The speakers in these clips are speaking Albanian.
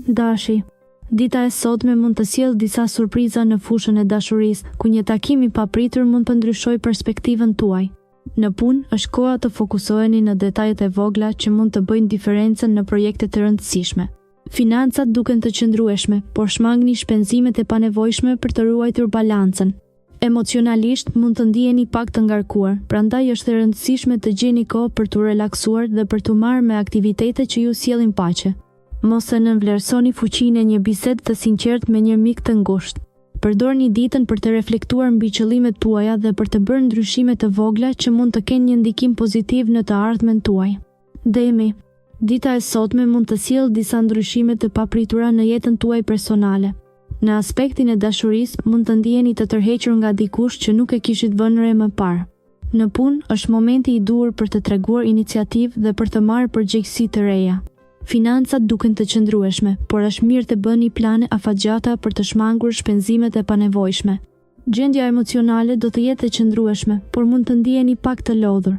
Dashi. Dita e sotme mund të sjellë disa surpriza në fushën e dashurisë, ku një takim i papritur mund të ndryshojë perspektivën tuaj. Në punë, është koha të fokusoheni në detajet e vogla që mund të bëjnë diferencën në projekte të rëndësishme. Financat duken të qëndrueshme, por shmangni shpenzimet e panevojshme për të ruajtur balancën. Emocionalisht mund të ndiheni pak të ngarkuar, prandaj është e rëndësishme të gjeni kohë për të relaksuar dhe për të marrë me aktivitete që ju sjellin paqe. Mos e nënvlerësoni fuqinë e një bisede të sinqertë me një mik të ngushtë. Përdorni ditën për të reflektuar mbi qëllimet tuaja dhe për të bërë ndryshime të vogla që mund të kenë një ndikim pozitiv në të ardhmen tuaj. Demi. Dita e sotme mund të sjellë disa ndryshime të papritura në jetën tuaj personale. Në aspektin e dashurisë mund të ndiheni të tërhequr nga dikush që nuk e kishit vënë re më parë. Në punë është momenti i duhur për të treguar iniciativë dhe për të marrë përgjegjësi të reja. Financat duken të qëndrueshme, por është mirë të bëni plane afatgjata për të shmangur shpenzimet e panevojshme. Gjendja emocionale do të jetë e qëndrueshme, por mund të ndiheni pak të lodhur.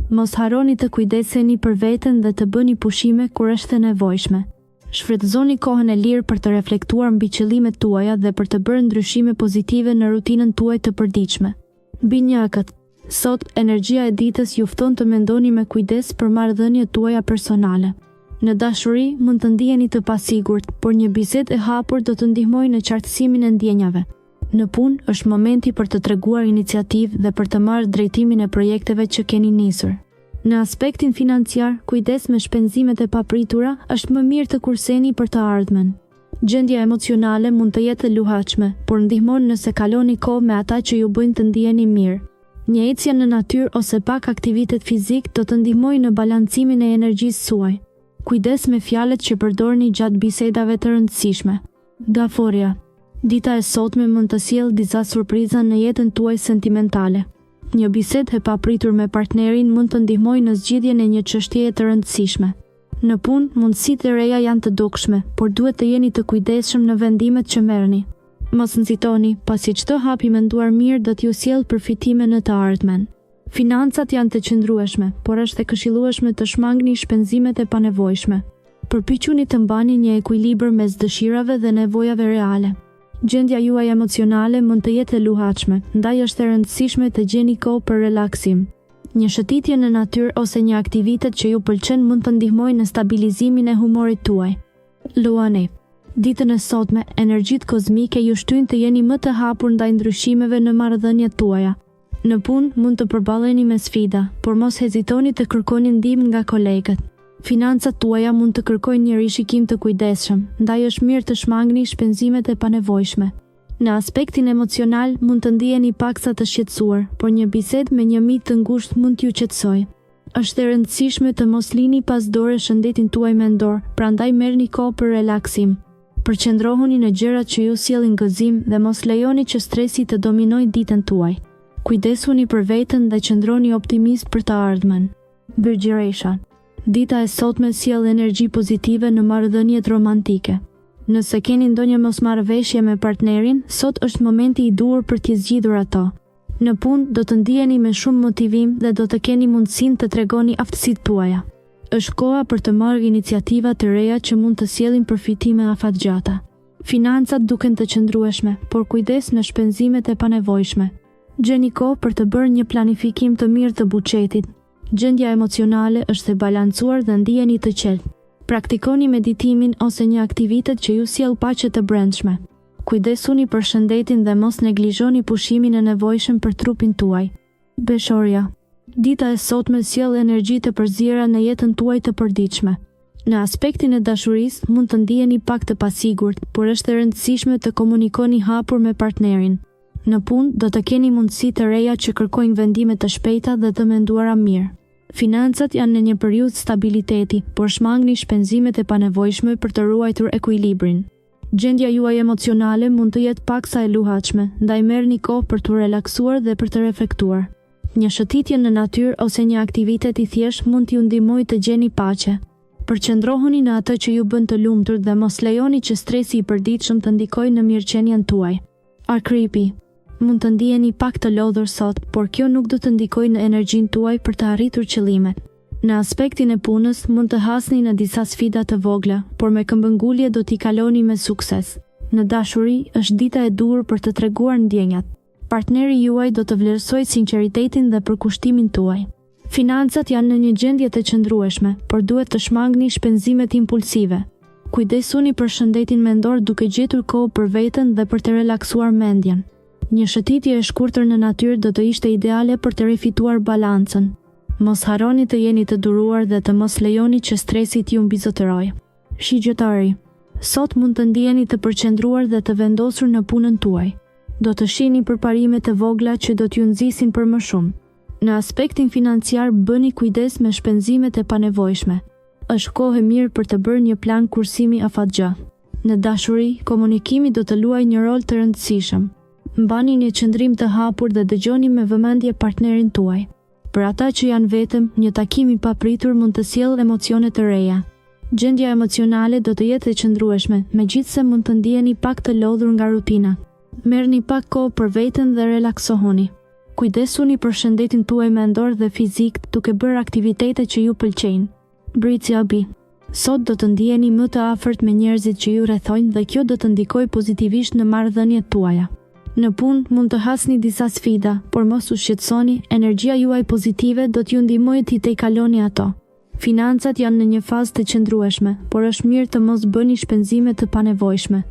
Mos harroni të kujdeseni për veten dhe të bëni pushime kur është e nevojshme. Shfrytëzoni kohën e lirë për të reflektuar mbi qëllimet tuaja dhe për të bërë ndryshime pozitive në rutinën tuaj të përditshme. Binjakët. Sot, energjia e ditës ju fton të mendoni me kujdes për marrëdhëniet tuaja personale. Në dashuri mund të ndiheni të pasigurt, por një bisedë e hapur do të ndihmojë në qartësimin e ndjenjave. Në punë është momenti për të treguar iniciativë dhe për të marrë drejtimin e projekteve që keni nisur. Në aspektin financiar, kujdes me shpenzimet e papritura është më mirë të kurseni për të ardhmen. Gjendja emocionale mund të jetë e luhatshme, por ndihmon nëse kaloni kohë me ata që ju bëjnë të ndiheni mirë. Një ecje në natyrë ose pak aktivitet fizik do të ndihmojë në balancimin e energjisë suaj. Kujdes me fjalët që përdorni gjatë bisedave të rëndësishme. Gaforia. Dita e sotme mund të sjellë disa surpriza në jetën tuaj sentimentale. Një bisedë e papritur me partnerin mund të ndihmojë në zgjidhjen e një çështjeje të rëndësishme. Në punë, mundësitë e reja janë të dukshme, por duhet të jeni të kujdesshëm në vendimet që merrni. Mos nxitoni, pasi çdo hap i menduar mirë do t'ju sjellë përfitime në të ardhmen. Financat janë të qëndrueshme, por është e këshillueshme të shmangni shpenzimet e panevojshme. Përpiquni të mbani një ekuilibër mes dëshirave dhe nevojave reale. Gjendja juaj emocionale mund të jetë e luhatshme, ndaj është e rëndësishme të gjeni kohë për relaksim. Një shëtitje në natyrë ose një aktivitet që ju pëlqen mund të ndihmojë në stabilizimin e humorit tuaj. Luani. Ditën e sotme, energjitë kozmike ju shtyjnë të jeni më të hapur ndaj ndryshimeve në marrëdhëniet tuaja. Në punë mund të përballeni me sfida, por mos hezitoni të kërkoni ndihmë nga kolegët. Financat tuaja mund të kërkojnë një rishikim të kujdesshëm, ndaj është mirë të shmangni shpenzimet e panevojshme. Në aspektin emocional mund të ndiheni paksa të shqetësuar, por një bisedë me një mik të ngushtë mund t'ju qetësojë. Është e rëndësishme të mos lini pas dore shëndetin tuaj mendor, prandaj merrni kohë për relaksim. Përqendrohuni në gjërat që ju sjellin gëzim dhe mos lejoni që stresi të dominojë ditën tuaj. Kujdesuni për veten dhe qëndroni optimist për të ardhmen. Birgjiresha. Dita e sotme sjell energji pozitive në marrëdhëniet romantike. Nëse keni ndonjë mosmarrëveshje me partnerin, sot është momenti i duhur për t'i zgjidhur ato. Në punë do të ndiheni me shumë motivim dhe do të keni mundësinë të tregoni aftësitë tuaja. Është koha për të marrë iniciativa të reja që mund të sjellin përfitime afatgjata. Financat duken të qëndrueshme, por kujdes në shpenzimet e panevojshme. Gjeni kohë për të bërë një planifikim të mirë të buxhetit. Gjendja emocionale është e balancuar dhe ndiheni të qetë. Praktikoni meditimin ose një aktivitet që ju sjell paqe të brendshme. Kujdesuni për shëndetin dhe mos neglizhoni pushimin e nevojshëm për trupin tuaj. Beshoria. Dita e sotme sjell energji të përziera në jetën tuaj të përditshme. Në aspektin e dashurisë mund të ndiheni pak të pasigurt, por është e rëndësishme të komunikoni hapur me partnerin. Në punë do të keni mundësi të reja që kërkojnë vendime të shpejta dhe të menduara mirë. Financat janë në një periudhë stabiliteti, por shmangni shpenzimet e panevojshme për të ruajtur ekuilibrin. Gjendja juaj emocionale mund të jetë paksa e luhatshme, ndaj merrni kohë për të relaksuar dhe për të reflektuar. Një shëtitje në natyrë ose një aktivitet i thjeshtë mund t'ju ndihmojë të gjeni paqe. Përqendrohuni në atë që ju bën të lumtur dhe mos lejoni që stresi i përditshëm të ndikojë në mirëqenien tuaj. Akripi. Mund të ndiheni pak të lodhur sot, por kjo nuk do të ndikojë në energjinë tuaj për të arritur qëllimet. Në aspektin e punës, mund të hasni në disa sfida të vogla, por me këmbëngulje do t'i kaloni me sukses. Në dashuri, është dita e duhur për të treguar ndjenjat. Partneri juaj do të vlerësojë sinqeritetin dhe përkushtimin tuaj. Financat janë në një gjendje të qëndrueshme, por duhet të shmangni shpenzimet impulsive. Kujdesuni për shëndetin mendor duke gjetur kohë për veten dhe për të relaksuar mendjen. Një shëtitje e shkurtër në natyrë do të ishte ideale për të rifituar balancën. Mos harroni të jeni të duruar dhe të mos lejoni që stresi t'ju mbizotërojë. Shigjetari. Sot mund të ndjeni të përqendruar dhe të vendosur në punën tuaj. Do të shihni përparimet e vogla që do t'ju nxisin për më shumë. Në aspektin financiar, bëni kujdes me shpenzimet e panevojshme. Është kohë e mirë për të bërë një plan kursimi afatgjë. Në dashuri, komunikimi do të luajë një rol të rëndësishëm. Mbani një qëndrim të hapur dhe dëgjoni me vëmendje partnerin tuaj. Për ata që janë vetëm, një takim i papritur mund të sjellë emocione të reja. Gjendja emocionale do të jetë e qëndrueshme, megjithse mund të ndiheni pak të lodhur nga rutina. Merrni pak kohë për veten dhe relaksohuni. Kujdesuni për shëndetin tuaj mendor dhe fizik, duke bërë aktivitete që ju pëlqejnë. Briciabi. Sot do të ndiheni më të afërt me njerëzit që ju rrethojnë dhe kjo do të ndikojë pozitivisht në marrëdhëniet tuaja. Në punë mund të hasni disa sfida, por mos u shqetësoni, energjia juaj pozitive do t'ju ndihmojë t'i tejkaloni ato. Financat janë në një fazë të qëndrueshme, por është mirë të mos bëni shpenzime të panevojshme.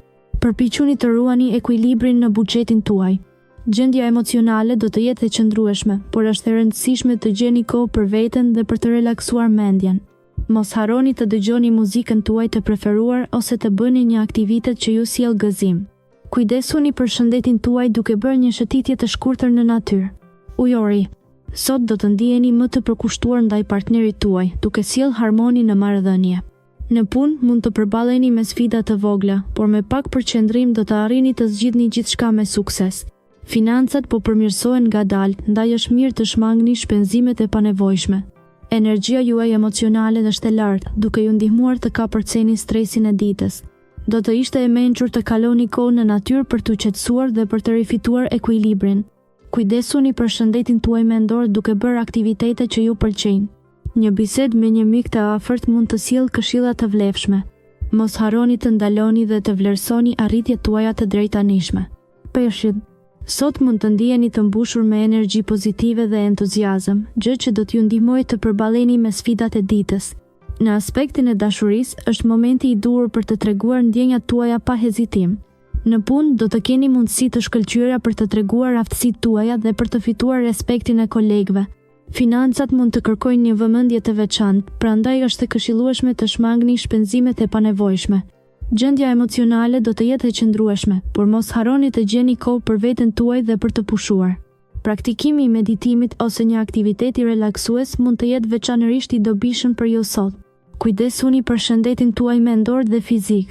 Përpiquni të ruani ekuilibrin në buxhetin tuaj. Gjendja emocionale do të jetë e qëndrueshme, por është e rëndësishme të gjeni kohë për veten dhe për të relaksuar mendjen. Mos harroni të dëgjoni muzikën tuaj të preferuar ose të bëni një aktivitet që ju sjell gëzim. Kujdesuni për shëndetin tuaj duke bërë një shëtitje të shkurtër në natyrë. Ujori. Sot do të ndiheni më të përkushtuar ndaj partnerit tuaj, duke sjellë harmoni në marrëdhënie. Në punë mund të përballeni me sfida të vogla, por me pak përqendrim do të arrini të zgjidhni gjithçka me sukses. Financat po përmirësohen ngadalë, ndaj është mirë të shmangni shpenzimet e panevojshme. Energjia juaj emocionale është e lartë, duke ju ndihmuar të kapërceni stresin e ditës. Do të ishte e mençur të kaloni kohë në natyrë për t'u qetësuar dhe për të rifituar ekuilibrin. Kujdesuni për shëndetin tuaj mendor duke bërë aktivitete që ju pëlqejnë. Një bisedë me një mik të afërt mund të sjellë këshilla të vlefshme. Mos harroni të ndaloni dhe të vlerësoni arritjet tuaja të drejtanishme. Peshqit. Sot mund të ndiheni të mbushur me energji pozitive dhe entuziazëm, gjë që do t'ju ndihmojë të përballeni me sfidat e ditës. Në aspektin e dashurisë, është momenti i duhur për të treguar ndjenjat tuaja pa hezitim. Në punë do të keni mundësi të shkëlqyera për të treguar aftësitë tuaja dhe për të fituar respektin e kolegëve. Financat mund të kërkojnë një vëmendje të veçantë, prandaj është e këshillueshme të shmangni shpenzimet e panevojshme. Gjendja emocionale do të jetë e qëndrueshme, por mos harroni të gjeni kohë për veten tuaj dhe për të pushuar. Praktikimi i meditimit ose një aktivitet i relaksues mund të jetë veçanërisht i dobishëm për ju sot. Kujdesuni për shëndetin tuaj mendor dhe fizik.